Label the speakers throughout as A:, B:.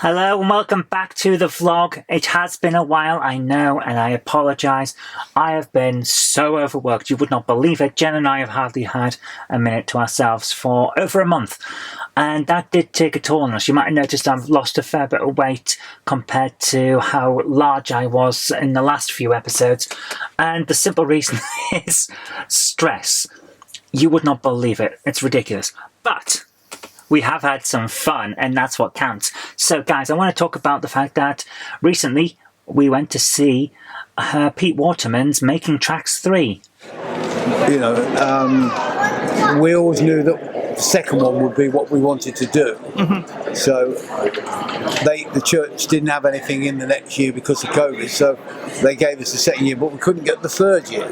A: Hello and welcome back to the vlog. It has been a while, I know, and I apologise. I have been so overworked, you would not believe it. Jen and I have hardly had a minute to ourselves for over a month. And that did take a toll on us. You might have noticed I've lost a fair bit of weight compared to how large I was in the last few episodes. And the simple reason is stress. You would not believe it. It's ridiculous. But we have had some fun, and that's what counts. So, guys, I want to talk about the fact that recently we went to see Pete Waterman's Making Tracks 3.
B: You know, we always knew that the second one would be what we wanted to do. Mm-hmm. So the church didn't have anything in the next year because of COVID, so they gave us the second year, but we couldn't get the third year.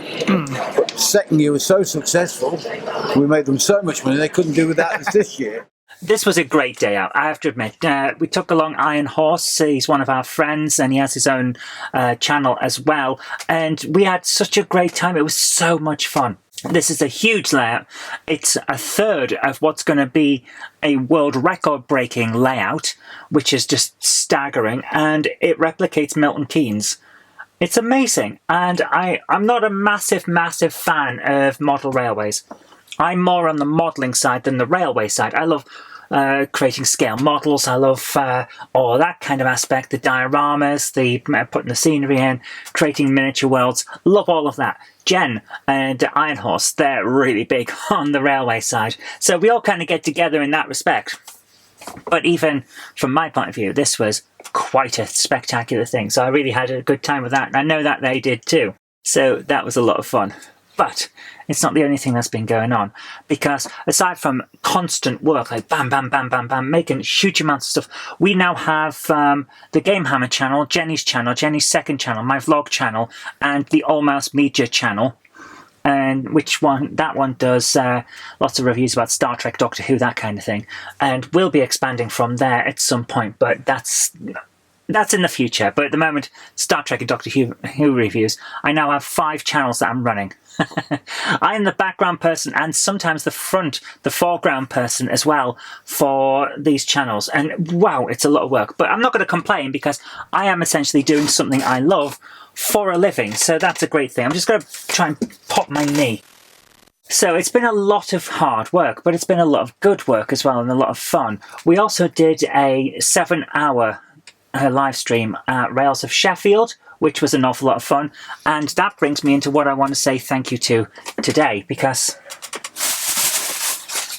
B: But the second year was so successful, we made them so much money they couldn't do without us this year.
A: This was a great day out, I have to admit. We took along Iron Horse. He's one of our friends and he has his own channel as well. And we had such a great time. It was so much fun. This is a huge layout. It's a third of what's going to be a world record breaking layout, which is just staggering. And it replicates Milton Keynes. It's amazing. And I'm not a massive fan of model railways. I'm more on the modelling side than the railway side. I love creating scale models. I love all that kind of aspect. The dioramas, the putting the scenery in, creating miniature worlds. Love all of that. Jen and Iron Horse, they're really big on the railway side. So we all kind of get together in that respect. But even from my point of view, this was quite a spectacular thing. So I really had a good time with that. And I know that they did too. So that was a lot of fun. But it's not the only thing that's been going on, because aside from constant work, like bam, bam, bam, bam, bam, making huge amounts of stuff, we now have the Game Hammer channel, Jenny's second channel, my vlog channel, and the All Mouse Media channel. And that one does lots of reviews about Star Trek, Doctor Who, that kind of thing. And we'll be expanding from there at some point, but that's in the future. But at the moment, Star Trek and Doctor Who reviews. I now have 5 channels that I'm running. I am the background person and sometimes the foreground person as well for these channels. And wow, it's a lot of work. But I'm not going to complain because I am essentially doing something I love for a living. So that's a great thing. I'm just going to try and pop my knee. So it's been a lot of hard work, but it's been a lot of good work as well and a lot of fun. We also did a 7-hour live stream at Rails of Sheffield, which was an awful lot of fun. And that brings me into what I want to say thank you to today, because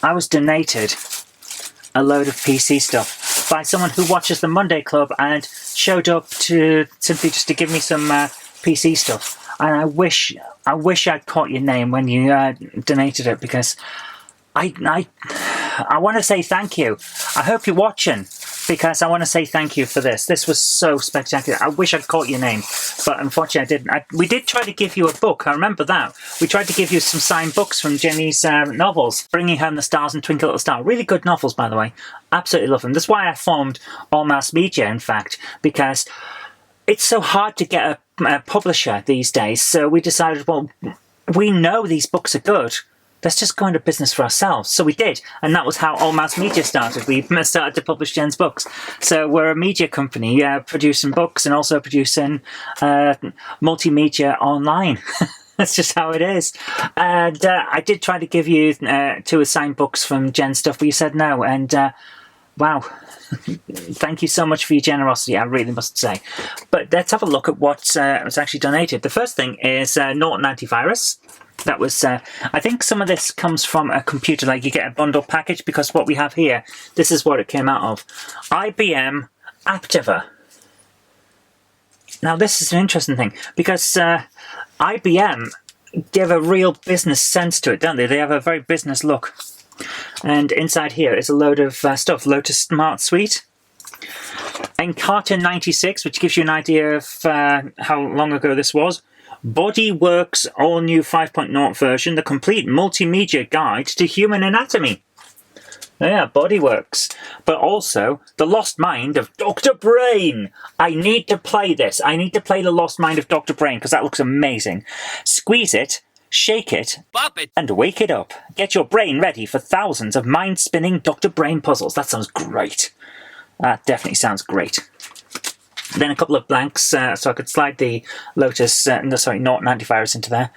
A: I was donated a load of PC stuff by someone who watches the Monday Club and showed up to simply just to give me some PC stuff. And I wish I'd caught your name when you donated it, because I want to say thank you. I hope you're watching, because I want to say thank you for this. This was so spectacular. I wish I'd caught your name, but unfortunately I didn't. We did try to give you a book. I remember that. We tried to give you some signed books from Jenny's novels, Bringing Home the Stars and Twinkle Little Star. Really good novels, by the way. Absolutely love them. That's why I formed All Mouse Media, in fact, because it's so hard to get a publisher these days. So we decided, well, we know these books are good. Let's just go into business for ourselves. So we did. And that was how All Mouse Media started. We started to publish Jen's books. So we're a media company producing books and also producing multimedia online. That's just how it is. And I did try to give you 2 assigned books from Jen's stuff, but you said no. And wow. Thank you so much for your generosity, I really must say. But let's have a look at what was actually donated. The first thing is Norton Antivirus. That was, I think some of this comes from a computer, like you get a bundle package, because what we have here, this is what it came out of. IBM Aptiva. Now this is an interesting thing, because IBM, they have a real business sense to it, don't they? They have a very business look. And inside here is a load of stuff. Lotus Smart Suite. Encarta 96, which gives you an idea of how long ago this was. Bodyworks all-new 5.0 version, the complete multimedia guide to human anatomy. Yeah, Bodyworks. But also, The Lost Mind of Dr. Brain. I need to play this. I need to play The Lost Mind of Dr. Brain, because that looks amazing. Squeeze it, shake it, bop it, and wake it up. Get your brain ready for thousands of mind-spinning Dr. Brain puzzles. That sounds great. That definitely sounds great. Then a couple of blanks, so I could slide the Lotus, Naught antivirus into there.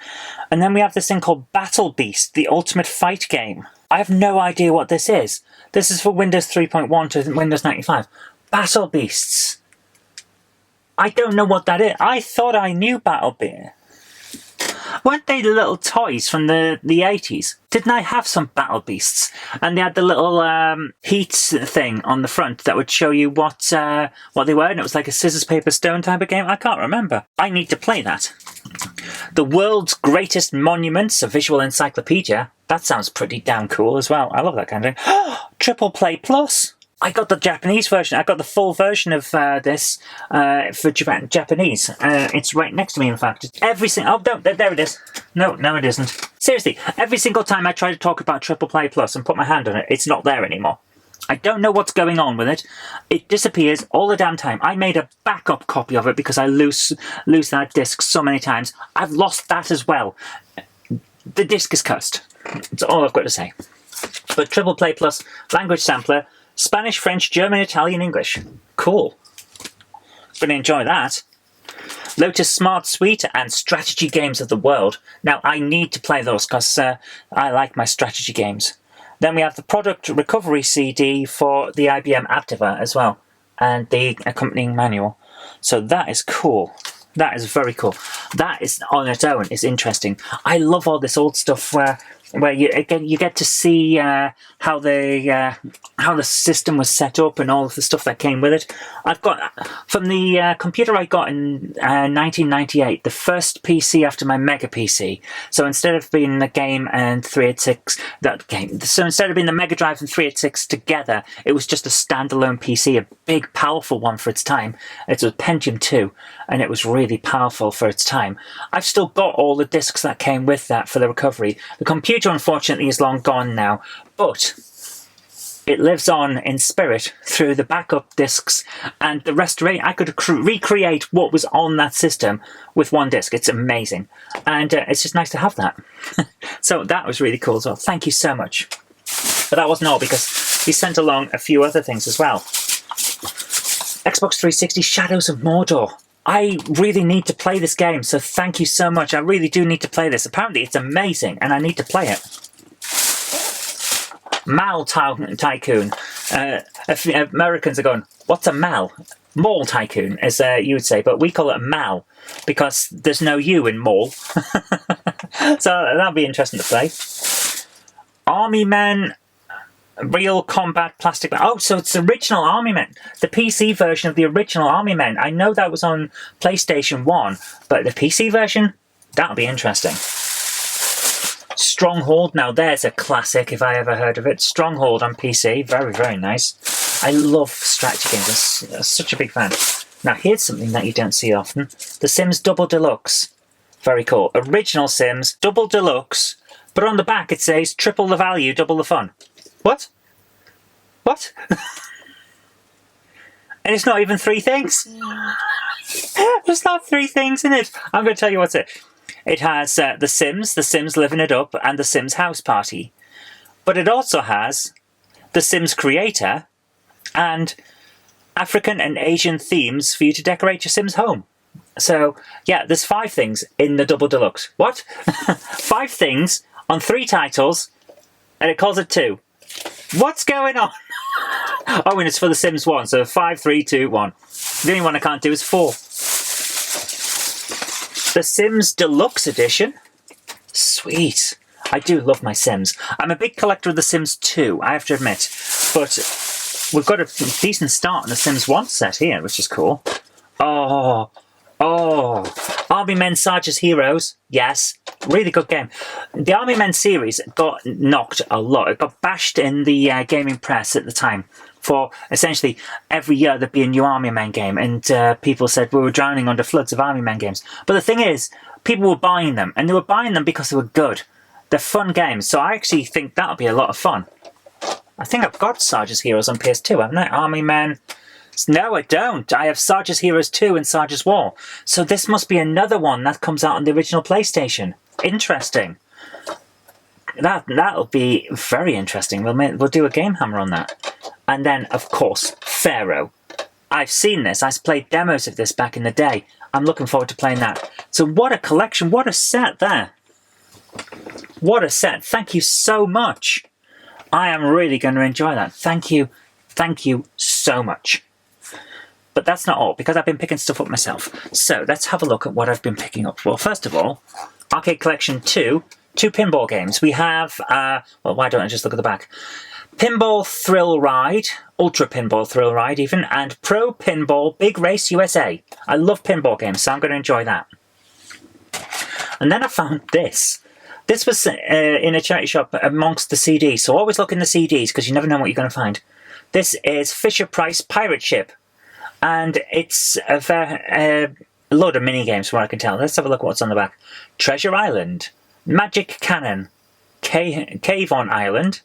A: And then we have this thing called Battle Beast, the ultimate fight game. I have no idea what this is. This is for Windows 3.1 to Windows 95. Battle Beasts. I don't know what that is. I thought I knew Battle Beast. Weren't they the little toys from the 80s? Didn't I have some Battle Beasts? And they had the little heat thing on the front that would show you what they were, and it was like a scissors, paper, stone type of game. I can't remember. I need to play that. The World's Greatest Monuments, a visual encyclopedia. That sounds pretty damn cool as well. I love that kind of thing. Triple Play Plus. I got the Japanese version. I got the full version of this for Japanese. It's right next to me, in fact. Every single... Oh, no, there it is. No, it isn't. Seriously, every single time I try to talk about Triple Play Plus and put my hand on it, it's not there anymore. I don't know what's going on with it. It disappears all the damn time. I made a backup copy of it because I lose that disc so many times. I've lost that as well. The disc is cursed. That's all I've got to say. But Triple Play Plus, language sampler, Spanish, French, German, Italian, English. Cool. Gonna enjoy that. Lotus Smart Suite and Strategy Games of the World. Now, I need to play those because I like my strategy games. Then we have the product recovery CD for the IBM Aptiva as well, and the accompanying manual. So that is cool. That is very cool. That is, on its own, is interesting. I love all this old stuff where you get to see how the system was set up and all of the stuff that came with it. I've got from the computer I got in 1998, the first PC after my Mega PC. So instead of being the game and 386, so instead of being the Mega Drive and 386 together, it was just a standalone PC, a big, powerful one for its time. It was Pentium 2, and it was really powerful for its time. I've still got all the discs that came with that for the recovery. The computer, unfortunately, is long gone now, but it lives on in spirit through the backup discs and the restoration. I could recreate what was on that system with one disc. It's amazing, and it's just nice to have that. So that was really cool as well. Thank you so much. But that wasn't all, because he sent along a few other things as well. Xbox 360 Shadows of Mordor. I really need to play this game, so thank you so much. I really do need to play this. Apparently it's amazing, and I need to play it. Mal Tycoon. Americans are going, what's a Mal? Mall Tycoon, as you would say, but we call it a Mal, because there's no U in mall. So that'll be interesting to play. Army Men... Real Combat Plastic Man. Oh, so it's the original Army Men. The PC version of the original Army Men. I know that was on PlayStation 1, but the PC version? That'll be interesting. Stronghold. Now there's a classic, if I ever heard of it. Stronghold on PC. Very, very nice. I love strategy games. I'm such a big fan. Now here's something that you don't see often. The Sims Double Deluxe. Very cool. Original Sims Double Deluxe. But on the back it says triple the value, double the fun. What? What? And it's not even 3 things? There's not 3 things in it. I'm going to tell you what's it. It has The Sims Living It Up, and The Sims House Party. But it also has The Sims Creator and African and Asian themes for you to decorate your Sims home. So, yeah, there's 5 things in the Double Deluxe. What? 5 things on 3 titles, and it calls it 2. What's going on? Oh, and it's for The Sims 1, so 5, 3, 2, 1. The only one I can't do is 4. The Sims Deluxe Edition. Sweet. I do love my Sims. I'm a big collector of The Sims 2, I have to admit. But we've got a decent start on The Sims 1 set here, which is cool. Oh. Army Men Sarge's Heroes. Yes. Really good game. The Army Men series got knocked a lot. It got bashed in the gaming press at the time. For essentially every year there'd be a new Army Men game, and people said we were drowning under floods of Army Men games. But the thing is, people were buying them, and they were buying them because they were good. They're fun games, so I actually think that'll be a lot of fun. I think I've got Sarge's Heroes on PS2, haven't I? Army Men... No, I don't. I have Sarge's Heroes 2 and Sarge's War. So this must be another one that comes out on the original PlayStation. Interesting. That'll be very interesting. We'll do a Game Hammer on that. And then, of course, Pharaoh. I've seen this. I played demos of this back in the day. I'm looking forward to playing that. So what a collection. What a set there. What a set. Thank you so much. I am really going to enjoy that. Thank you. Thank you so much. But that's not all, because I've been picking stuff up myself. So let's have a look at what I've been picking up. Well, first of all, Arcade Collection 2, 2 pinball games. We have, well, why don't I just look at the back? Pinball Thrill Ride, Ultra Pinball Thrill Ride even, and Pro Pinball Big Race USA. I love pinball games, so I'm going to enjoy that. And then I found this. This was in a charity shop amongst the CDs, so always look in the CDs because you never know what you're going to find. This is Fisher-Price Pirate Ship, and it's a load of mini-games from what I can tell. Let's have a look at what's on the back. Treasure Island, Magic Cannon, Cave on Island,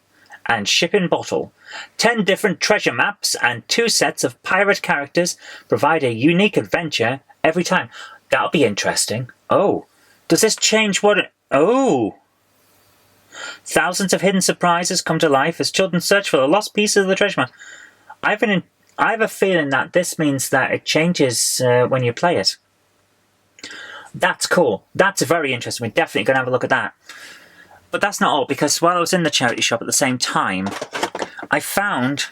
A: and Shipping Bottle. 10 different treasure maps and 2 sets of pirate characters provide a unique adventure every time. That'll be interesting. Oh, does this change what... Oh! Thousands of hidden surprises come to life as children search for the lost pieces of the treasure map. I have a feeling that this means that it changes when you play it. That's cool. That's very interesting. We're definitely going to have a look at that. But that's not all, because while I was in the charity shop at the same time, I found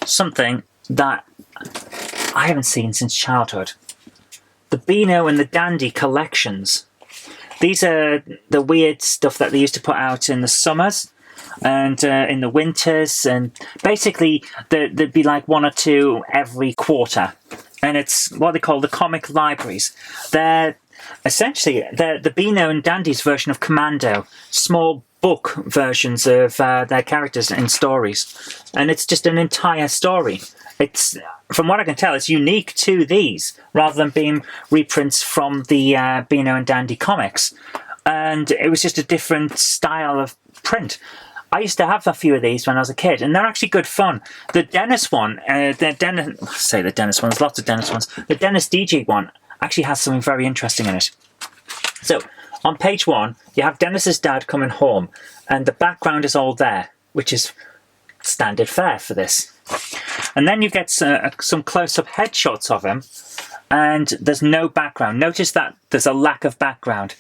A: something that I haven't seen since childhood. The Beano and the Dandy collections. These are the weird stuff that they used to put out in the summers and in the winters, and basically there'd be like 1 or 2 every quarter. And it's what they call the comic libraries. They're essentially the Beano and Dandy's version of Commando, small book versions of their characters in stories. And it's just an entire story. It's, from what I can tell, it's unique to these, rather than being reprints from the Beano and Dandy comics. And it was just a different style of print. I used to have a few of these when I was a kid, and they're actually good fun. The Dennis one, there's lots of Dennis ones. The Dennis DJ one actually has something very interesting in it. So, on page 1, you have Dennis's dad coming home, and the background is all there, which is standard fare for this. And then you get some close-up headshots of him, and there's no background. Notice that there's a lack of background.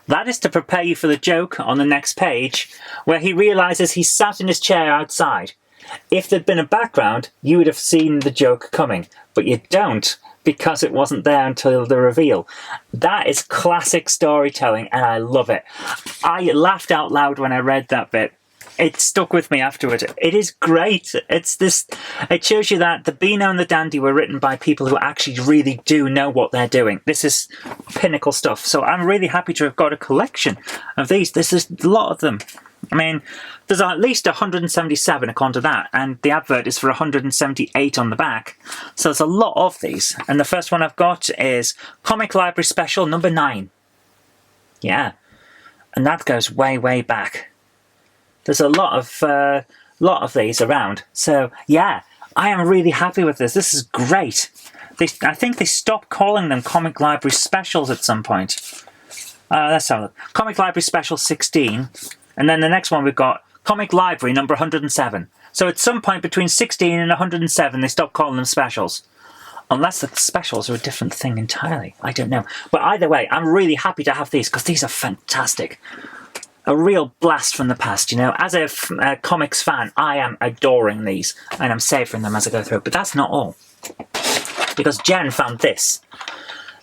A: That is to prepare you for the joke on the next page, where he realises he's sat in his chair outside. If there'd been a background, you would have seen the joke coming, but you don't, because it wasn't there until the reveal. That is classic storytelling, and I love it. I laughed out loud when I read that bit. It stuck with me afterward. It is great. It shows you that the Beano and the Dandy were written by people who actually really do know what they're doing. This is pinnacle stuff. So I'm really happy to have got a collection of these. There's a lot of them. I mean, there's at least 177 according to that, and the advert is for 178 on the back. So there's a lot of these. And the first one I've got is Comic Library Special number 9. Yeah. And that goes way, way back. There's a lot of these around. So, yeah, I am really happy with this. This is great. I think they stopped calling them Comic Library Specials at some point. Let's have a look. Comic Library Special 16. And then the next one we've got Comic Library number 107. So at some point between 16 and 107, they stopped calling them specials. Unless the specials are a different thing entirely. I don't know. But either way, I'm really happy to have these, because these are fantastic. A real blast from the past, you know. As a comics fan, I am adoring these, and I'm savouring them as I go through. But that's not all, because Jen found this.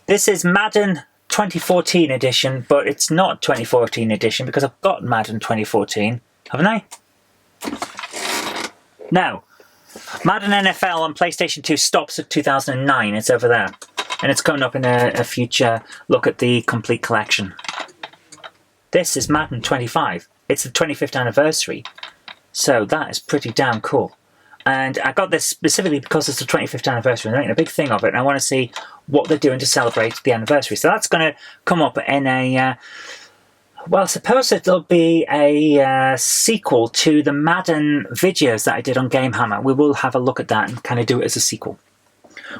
A: This is Madden 2014 edition, but it's not 2014 edition because I've got Madden 2014, haven't I? No. Madden NFL on PlayStation 2 stops at 2009. It's over there, and it's coming up in a future look at the complete collection. This is Madden 25. It's the 25th anniversary. So that is pretty damn cool. And I got this specifically because it's the 25th anniversary. They're making a big thing of it. And I want to see what they're doing to celebrate the anniversary. So that's going to come up in a... well, I suppose it'll be a sequel to the Madden videos that I did on Game Hammer. We will have a look at that and kind of do it as a sequel.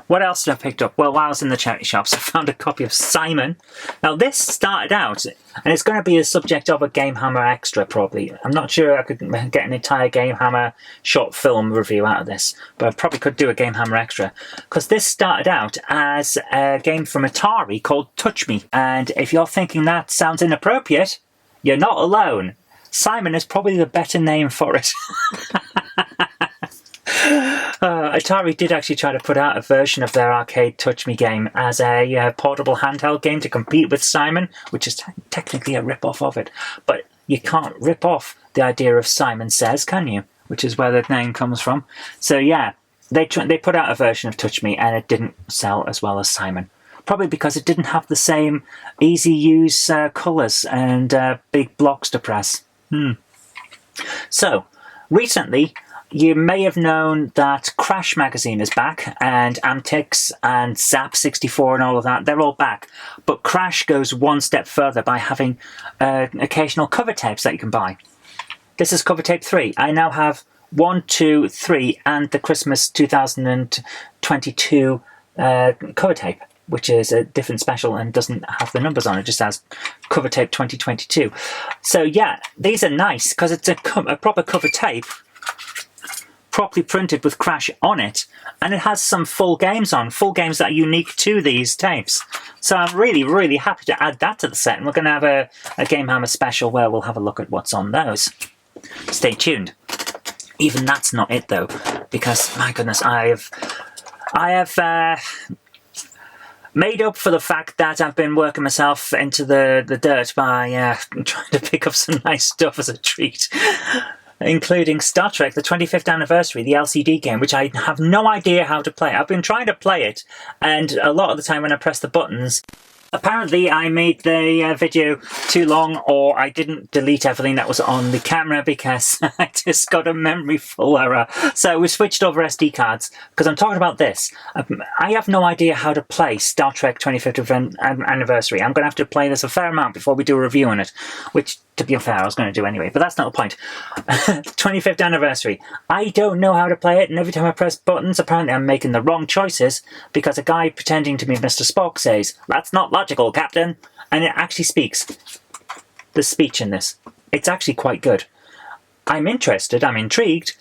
A: What else did I pick up? Well, while I was in the charity shops, I found a copy of Simon. Now, this started out, and it's going to be a subject of a Game Hammer Extra, probably. I'm not sure I could get an entire Game Hammer short film review out of this, but I probably could do a Game Hammer Extra. Because this started out as a game from Atari called Touch Me. And if you're thinking that sounds inappropriate, you're not alone. Simon is probably the better name for it. Atari did actually try to put out a version of their arcade Touch Me game as a portable handheld game to compete with Simon, which is technically a rip-off of it. But you can't rip off the idea of Simon Says, can you? Which is where the name comes from. So yeah, they put out a version of Touch Me and it didn't sell as well as Simon. Probably because it didn't have the same easy-use colours and big blocks to press. So, recently, you may have known that Crash magazine is back, and Amtix and Zap 64 and all of that, they're all back. But Crash goes one step further by having occasional cover tapes that you can buy. This is cover tape 3. I now have 1, 2, 3, and the Christmas 2022 cover tape, which is a different special and doesn't have the numbers on it, just has cover tape 2022. So yeah, these are nice because it's a proper cover tape, properly printed with Crash on it, and it has some full games on, full games that are unique to these tapes. So I'm really, really happy to add that to the set, and we're going to have a Game Hammer special where we'll have a look at what's on those. Stay tuned. Even that's not it though, because my goodness, I have made up for the fact that I've been working myself into the dirt by trying to pick up some nice stuff as a treat. Including Star Trek, the 25th anniversary, the LCD game, which I have no idea how to play. I've been trying to play it, and a lot of the time when I press the buttons, apparently I made the video too long, or I didn't delete everything that was on the camera because I just got a memory full error. So we switched over SD cards, because I'm talking about this. I have no idea how to play Star Trek 25th anniversary. I'm going to have to play this a fair amount before we do a review on it, which, to be fair, I was going to do anyway, but that's not the point. 25th anniversary. I don't know how to play it, and every time I press buttons, apparently I'm making the wrong choices, because a guy pretending to be Mr. Spock says, "That's not logical, Captain," and it actually speaks. The speech in this. It's actually quite good. I'm interested, I'm intrigued.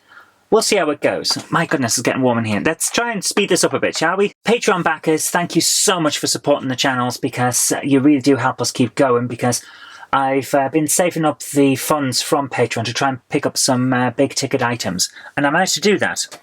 A: We'll see how it goes. My goodness, it's getting warm in here. Let's try and speed this up a bit, shall we? Patreon backers, thank you so much for supporting the channels, because you really do help us keep going, because I've been saving up the funds from Patreon to try and pick up some big ticket items, and I managed to do that.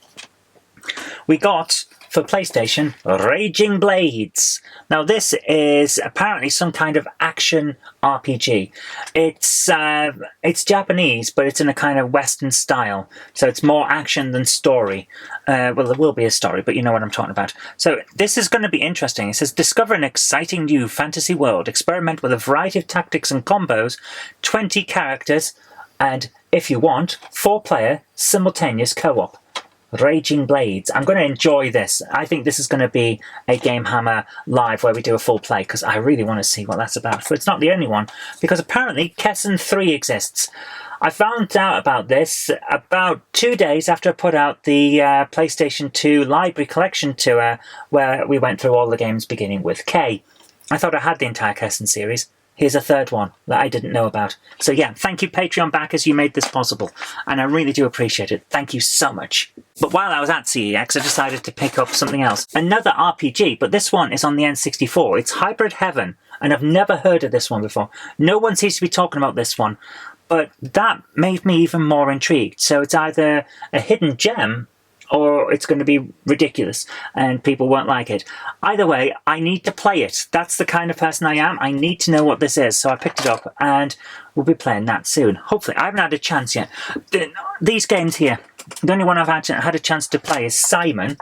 A: We got, for PlayStation, Raging Blades. Now this is apparently some kind of action RPG. It's Japanese, but it's in a kind of Western style, so it's more action than story. Well, there will be a story, but you know what I'm talking about. So this is going to be interesting. It says, discover an exciting new fantasy world. Experiment with a variety of tactics and combos, 20 characters, and if you want, 4-player simultaneous co-op. Raging Blades. I'm going to enjoy this. I think this is going to be a Game Hammer live where we do a full play, because I really want to see what that's about. But it's not the only one, because apparently Kessen 3 exists. I found out about this about 2 days after I put out the PlayStation 2 Library Collection Tour, where we went through all the games beginning with K. I thought I had the entire Kessen series. Here's a third one that I didn't know about. So yeah, thank you Patreon backers, you made this possible. And I really do appreciate it. Thank you so much. But while I was at CEX, I decided to pick up something else. Another RPG, but this one is on the N64. It's Hybrid Heaven, and I've never heard of this one before. No one seems to be talking about this one, but that made me even more intrigued. So it's either a hidden gem, or it's going to be ridiculous and people won't like it. Either way, I need to play it. That's the kind of person I am. I need to know what this is. So I picked it up and we'll be playing that soon. Hopefully. I haven't had a chance yet. These games here, the only one I've had a chance to play is Simon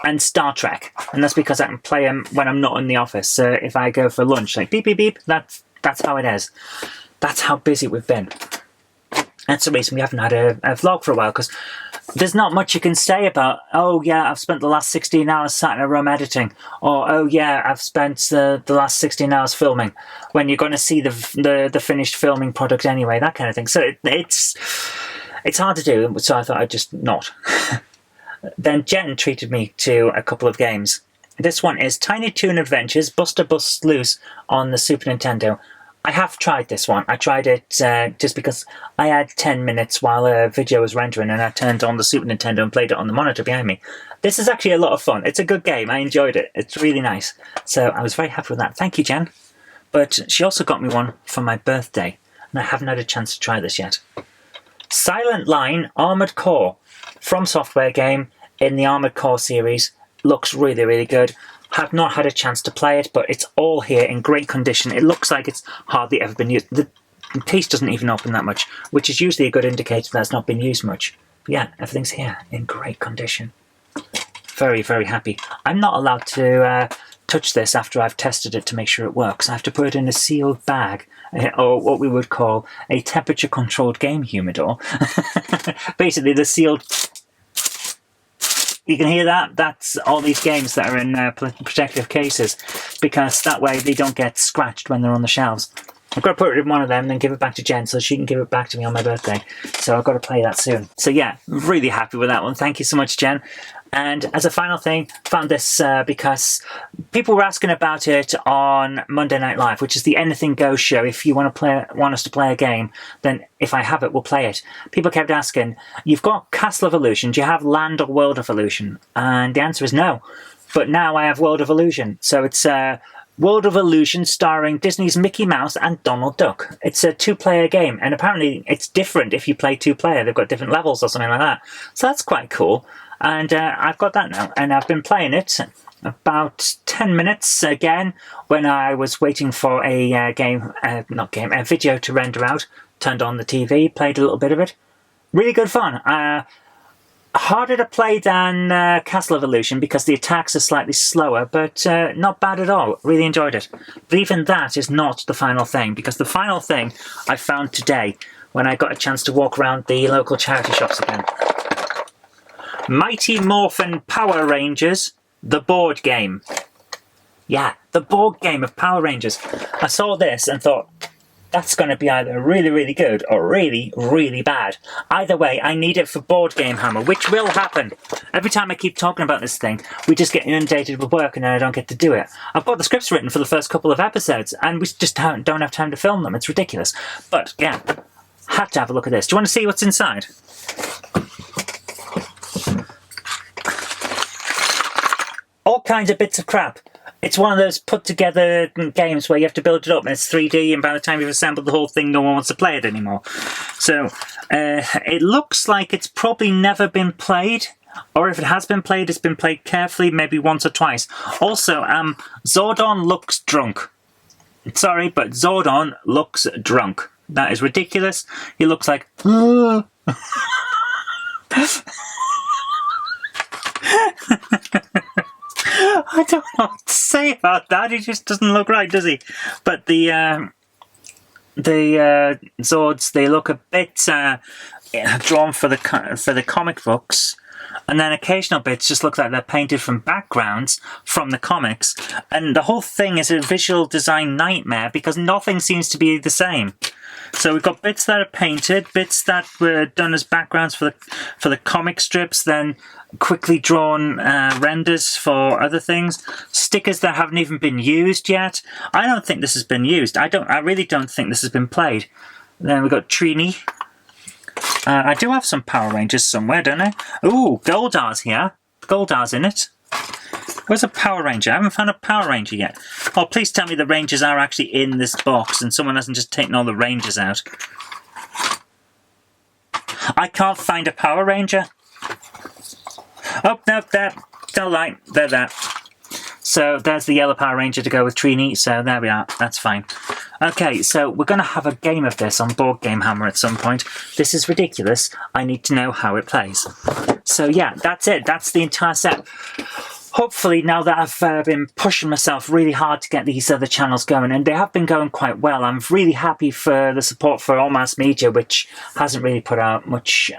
A: and Star Trek. And that's because I can play them when I'm not in the office. So if I go for lunch, like beep, beep, beep, that's how it is. That's how busy we've been. That's the reason we haven't had a vlog for a while, because there's not much you can say about, oh yeah, I've spent the last 16 hours sat in a room editing, or oh yeah, I've spent the last 16 hours filming, when you're going to see the finished filming product anyway, that kind of thing. So it's hard to do, so I thought I'd just not. Then Jen treated me to a couple of games, This one is Tiny Toon Adventures Buster Busts Loose on the Super Nintendo. I have tried this one. I tried it just because I had 10 minutes while a video was rendering, and I turned on the Super Nintendo and played it on the monitor behind me. This is actually a lot of fun. It's a good game. I enjoyed it. It's really nice. So I was very happy with that. Thank you, Jen. But she also got me one for my birthday, and I haven't had a chance to try this yet. Silent Line Armored Core. From Software game in the Armored Core series. Looks really, really good. Have not had a chance to play it, but it's all here in great condition. It looks like it's hardly ever been used. The case doesn't even open that much, which is usually a good indicator that it's not been used much. But yeah, everything's here in great condition. Very, very happy. I'm not allowed to touch this after I've tested it to make sure it works. I have to put it in a sealed bag, or what we would call a temperature-controlled game humidor. Basically, the sealed... You can hear that? That's all these games that are in protective cases, because that way they don't get scratched when they're on the shelves. I've got to put it in one of them and then give it back to Jen so she can give it back to me on my birthday. So I've got to play that soon. So yeah, really happy with that one. Thank you so much, Jen. And as a final thing, found this because people were asking about it on Monday Night Live, which is the Anything Goes show. If you want us to play a game, then if I have it, we'll play it. People kept asking, you've got Castle of Illusion, do you have Land or World of Illusion? And the answer is no. But now I have World of Illusion. So it's World of Illusion starring Disney's Mickey Mouse and Donald Duck. It's a two-player game, and apparently it's different if you play two-player. They've got different levels or something like that. So that's quite cool. And I've got that now, and I've been playing it about 10 minutes again when I was waiting for a a video to render out. Turned on the TV, played a little bit of it. Really good fun. Harder to play than Castle of Illusion because the attacks are slightly slower, but not bad at all. Really enjoyed it. But even that is not the final thing, because the final thing I found today when I got a chance to walk around the local charity shops again. Mighty Morphin Power Rangers, the board game. Yeah, the board game of Power Rangers. I saw this and thought, that's going to be either really, really good or really, really bad. Either way, I need it for Board Game Hammer, which will happen. Every time I keep talking about this thing, we just get inundated with work and then I don't get to do it. I've got the scripts written for the first couple of episodes and we just don't have time to film them. It's ridiculous. But, yeah, had to have a look at this. Do you want to see what's inside? All kinds of bits of crap. It's one of those put-together games where you have to build it up and it's 3D, and by the time you've assembled the whole thing, no one wants to play it anymore. So, it looks like it's probably never been played, or if it has been played, it's been played carefully, maybe once or twice. Also, Zordon looks drunk. Sorry, but Zordon looks drunk. That is ridiculous. He looks like... I don't know what to say about that. He just doesn't look right, does he? But the Zords, they look a bit drawn for the comic books, and then occasional bits just look like they're painted from backgrounds from the comics. And the whole thing is a visual design nightmare because nothing seems to be the same. So we've got bits that are painted, bits that were done as backgrounds for the comic strips, then quickly drawn renders for other things, stickers that haven't even been used yet. I don't think this has been used. I really don't think this has been played. Then we've got Trini. I do have some Power Rangers somewhere, don't I? Ooh, Goldar's here. Goldar's in it. Where's a Power Ranger? I haven't found a Power Ranger yet. Oh, please tell me the Rangers are actually in this box and someone hasn't just taken all the Rangers out. I can't find a Power Ranger. Oh, no, there. Don't lie. They're there. So there's the yellow Power Ranger to go with Trini. So there we are. That's fine. Okay, so we're going to have a game of this on Board Game Hammer at some point. This is ridiculous. I need to know how it plays. So yeah, that's it. That's the entire set. Hopefully, now that I've been pushing myself really hard to get these other channels going, and they have been going quite well, I'm really happy for the support for All Mass Media, which hasn't really put out much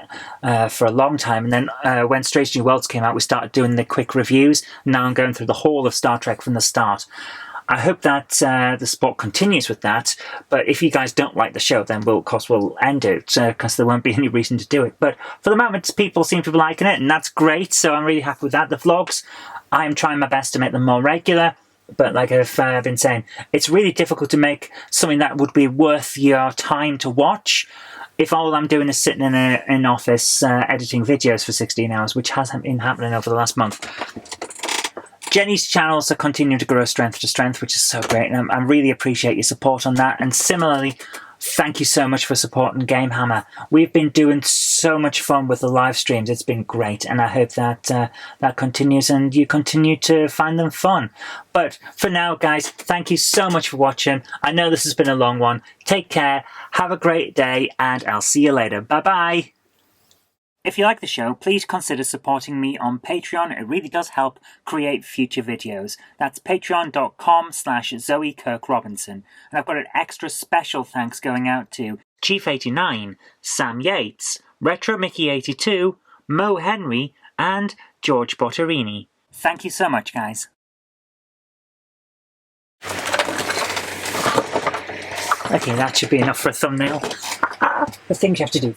A: for a long time. And then when Strange New Worlds came out, we started doing the quick reviews. Now I'm going through the whole of Star Trek from the start. I hope that the support continues with that. But if you guys don't like the show, then we'll, of course, we'll end it because there won't be any reason to do it. But for the moment, people seem to be liking it, and that's great. So I'm really happy with that. The vlogs, I am trying my best to make them more regular. But like I've been saying, it's really difficult to make something that would be worth your time to watch if all I'm doing is sitting in an office editing videos for 16 hours, which has been happening over the last month. Jenny's channels are continuing to grow strength to strength, which is so great, and I really appreciate your support on that. And similarly, thank you so much for supporting Gamehammer. We've been doing so much fun with the live streams. It's been great, and I hope that that continues and you continue to find them fun. But for now, guys, thank you so much for watching. I know this has been a long one. Take care, have a great day, and I'll see you later. Bye-bye. If you like the show, please consider supporting me on Patreon. It really does help create future videos. That's patreon.com/Zoe Kirk-Robinson. And I've got an extra special thanks going out to Chief89, Sam Yates, Retro Mickey 82, Mo Henry, and George Botterini. Thank you so much, guys. Okay, that should be enough for a thumbnail. The things you have to do.